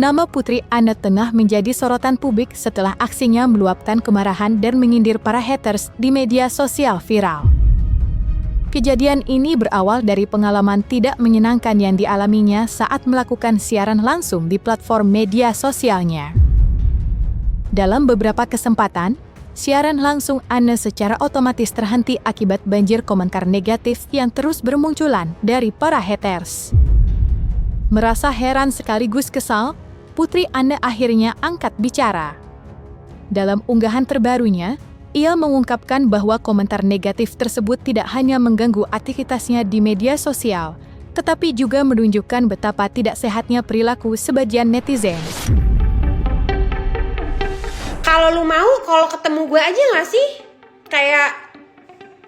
nama Putri Anne tengah menjadi sorotan publik setelah aksinya meluapkan kemarahan dan menyindir para haters di media sosial viral. Kejadian ini berawal dari pengalaman tidak menyenangkan yang dialaminya saat melakukan siaran langsung di platform media sosialnya. Dalam beberapa kesempatan, siaran langsung Anne secara otomatis terhenti akibat banjir komentar negatif yang terus bermunculan dari para haters. Merasa heran sekaligus kesal, Putri Anne akhirnya angkat bicara. Dalam unggahan terbarunya, ia mengungkapkan bahwa komentar negatif tersebut tidak hanya mengganggu aktivitasnya di media sosial, tetapi juga menunjukkan betapa tidak sehatnya perilaku sebagian netizen. Kalau lu mau, kalau ketemu gue aja gak sih? Kayak,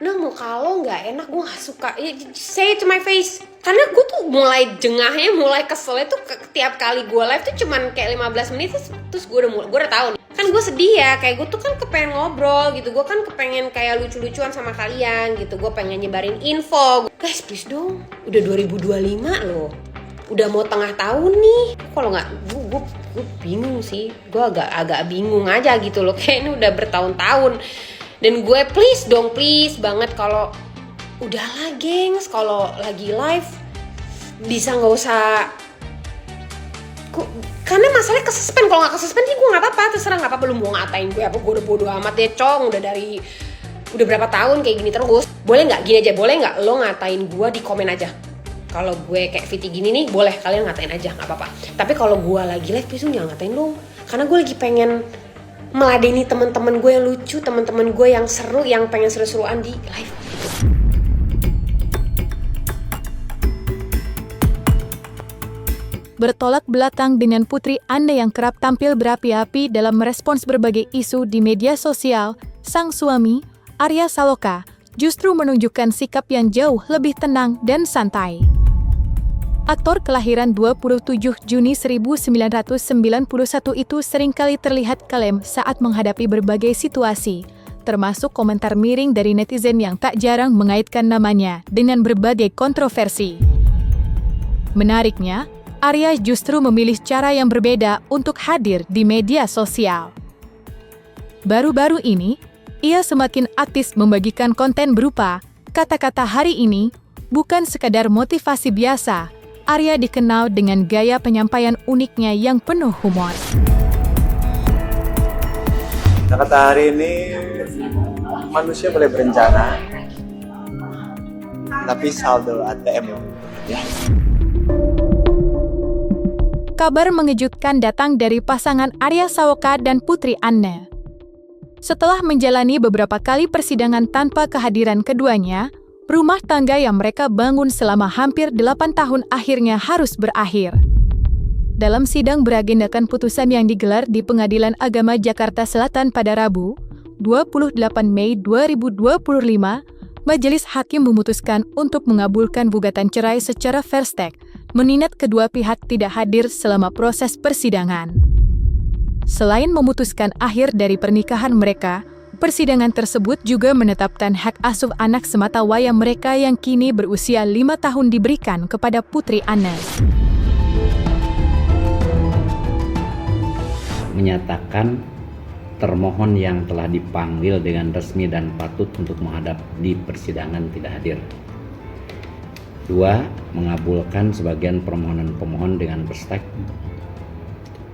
nah muka lo gak enak, gue gak suka. Say it to my face. Karena gue tuh mulai jengahnya, mulai keselnya tuh tiap kali gue live tuh cuman kayak 15 menit terus gue udah tahu nih. Kan gue sedih ya, kayak gue tuh kan kepengen ngobrol gitu. Gue kan kepengen kayak lucu-lucuan sama kalian gitu. Gue pengen nyebarin info. Guys please dong, udah 2025 loh. Udah mau tengah tahun nih. Kalau nggak, gue bingung sih. Gue agak bingung aja gitu loh. Kayak ini udah bertahun-tahun. Dan gue please dong, please banget kalau udahlah gengs, kalau lagi live bisa nggak usah. Karena masalahnya kesuspen. Kalau nggak kesuspen sih gue nggak apa-apa, terserah, nggak apa-apa lu mau ngatain gue apa, gue udah bodo amat deh cong. Udah berapa tahun kayak gini terus. Boleh nggak gini aja, boleh nggak lo ngatain gue di komen aja. Kalau gue kayak Viti gini nih, boleh kalian ngatain aja, nggak apa-apa. Tapi kalau gue lagi live, please jangan ngatain dong. Karena gue lagi pengen meladeni teman-teman gue yang lucu, teman-teman gue yang seru, yang pengen seru-seruan di live. Bertolak belakang dengan Putri Anne yang kerap tampil berapi-api dalam merespons berbagai isu di media sosial, sang suami, Arya Saloka, justru menunjukkan sikap yang jauh lebih tenang dan santai. Aktor kelahiran 27 Juni 1991 itu seringkali terlihat kalem saat menghadapi berbagai situasi, termasuk komentar miring dari netizen yang tak jarang mengaitkan namanya dengan berbagai kontroversi. Menariknya, Arya justru memilih cara yang berbeda untuk hadir di media sosial. Baru-baru ini, ia semakin aktif membagikan konten berupa kata-kata hari ini, bukan sekadar motivasi biasa. Arya dikenal dengan gaya penyampaian uniknya yang penuh humor. Kata hari ini, manusia boleh berencana, tapi saldo ATM ya. Kabar mengejutkan datang dari pasangan Arya Saloka dan Putri Anne. Setelah menjalani beberapa kali persidangan tanpa kehadiran keduanya, rumah tangga yang mereka bangun selama hampir 8 tahun akhirnya harus berakhir. Dalam sidang beragendakan putusan yang digelar di Pengadilan Agama Jakarta Selatan pada Rabu, 28 Mei 2025, Majelis Hakim memutuskan untuk mengabulkan gugatan cerai secara first take, mengingat kedua pihak tidak hadir selama proses persidangan. Selain memutuskan akhir dari pernikahan mereka, persidangan tersebut juga menetapkan hak asuh anak sematawayang mereka yang kini berusia 5 tahun diberikan kepada Putri Anne. Menyatakan termohon yang telah dipanggil dengan resmi dan patut untuk menghadap di persidangan tidak hadir. 2. Mengabulkan sebagian permohonan pemohon dengan berstek.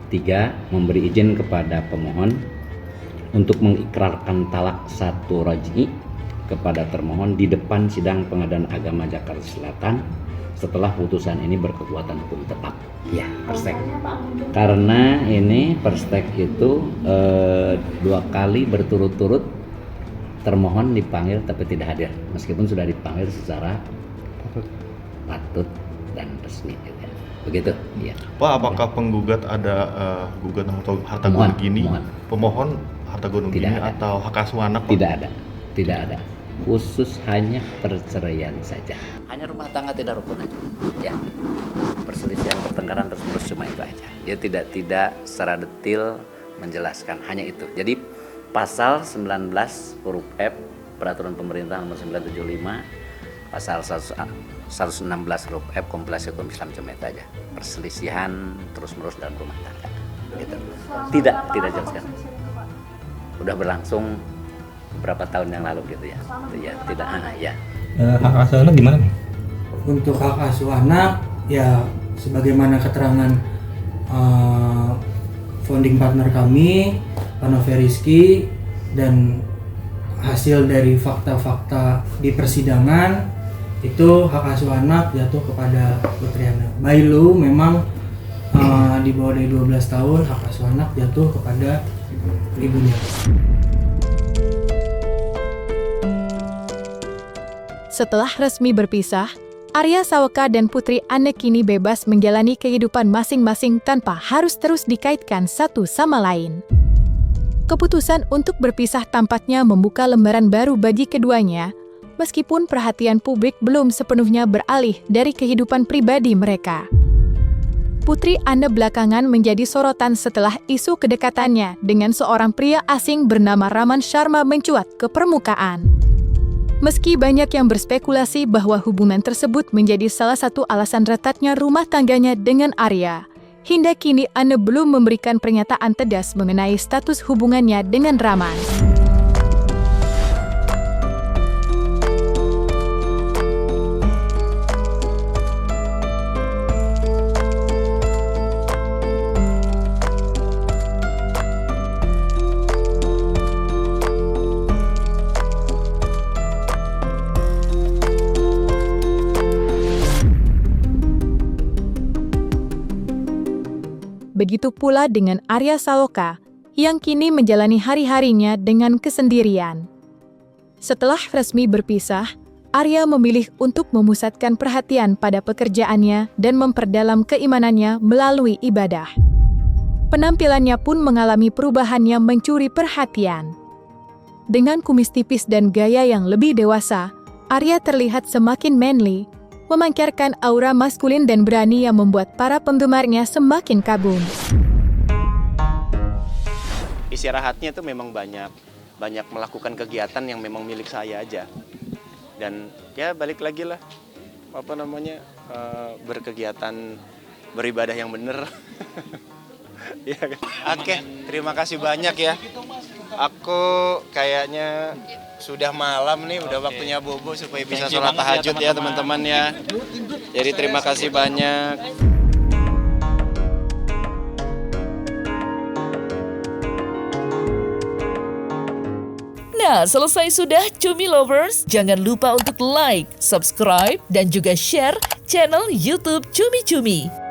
3. Memberi izin kepada pemohon untuk mengikrarkan talak 1 raj'i kepada termohon di depan sidang Pengadilan Agama Jakarta Selatan setelah putusan ini berkekuatan hukum tetap. Ya, perstek. Karena ini perstek itu 2 kali berturut-turut termohon dipanggil tapi tidak hadir, meskipun sudah dipanggil secara patut dan resmi. Begitu, ya. Pak, apakah penggugat ada gugatan atau harta gonogini? Pemohon harta gonogini atau hak asuh anak? Tidak ada. Khusus hanya perceraian saja. Hanya rumah tangga tidak rukun aja. Ya. Perselisihan, pertengkaran terus cuma itu aja. Dia tidak secara detail menjelaskan, hanya itu. Jadi pasal 19 huruf F Peraturan Pemerintah nomor 975 pasal 1 116 huruf F kompilasi hukum Islam cuma itu aja. Perselisihan terus-menerus dalam rumah tangga. Gitu. Tidak jauh sekali. Udah berlangsung beberapa tahun yang lalu gitu ya. Itu ya, tidak ya. Hak asuh anak gimana? Untuk hak asuh anak, ya sebagaimana keterangan founding partner kami, Pak Novi Rizky, dan hasil dari fakta-fakta di persidangan, itu hak asuh anak jatuh kepada Putri Ana. By law memang di bawah dari 12 tahun hak asuh anak jatuh kepada ibunya. Setelah resmi berpisah, Arya Saweka dan Putri Ana kini bebas menjalani kehidupan masing-masing tanpa harus terus dikaitkan satu sama lain. Keputusan untuk berpisah tampaknya membuka lembaran baru bagi keduanya, meskipun perhatian publik belum sepenuhnya beralih dari kehidupan pribadi mereka. Putri Ana belakangan menjadi sorotan setelah isu kedekatannya dengan seorang pria asing bernama Raman Sharma mencuat ke permukaan. Meski banyak yang berspekulasi bahwa hubungan tersebut menjadi salah satu alasan retaknya rumah tangganya dengan Arya, hingga kini Ana belum memberikan pernyataan tegas mengenai status hubungannya dengan Raman. Begitu pula dengan Arya Saloka, yang kini menjalani hari-harinya dengan kesendirian. Setelah resmi berpisah, Arya memilih untuk memusatkan perhatian pada pekerjaannya dan memperdalam keimanannya melalui ibadah. Penampilannya pun mengalami perubahan yang mencuri perhatian. Dengan kumis tipis dan gaya yang lebih dewasa, Arya terlihat semakin manly, memancarkan aura maskulin dan berani yang membuat para penggemarnya semakin kagum. Istirahatnya itu memang banyak melakukan kegiatan yang memang milik saya aja. Dan ya balik lagi lah, berkegiatan beribadah yang bener. Ya kan? Oke, terima kasih banyak ya. Aku kayaknya sudah malam nih, udah waktunya bobo supaya bisa sholat tahajud ya teman-teman ya. Jadi terima kasih banyak. Nah, selesai sudah Cumi Lovers. Jangan lupa untuk like, subscribe, dan juga share channel YouTube Cumi Cumi.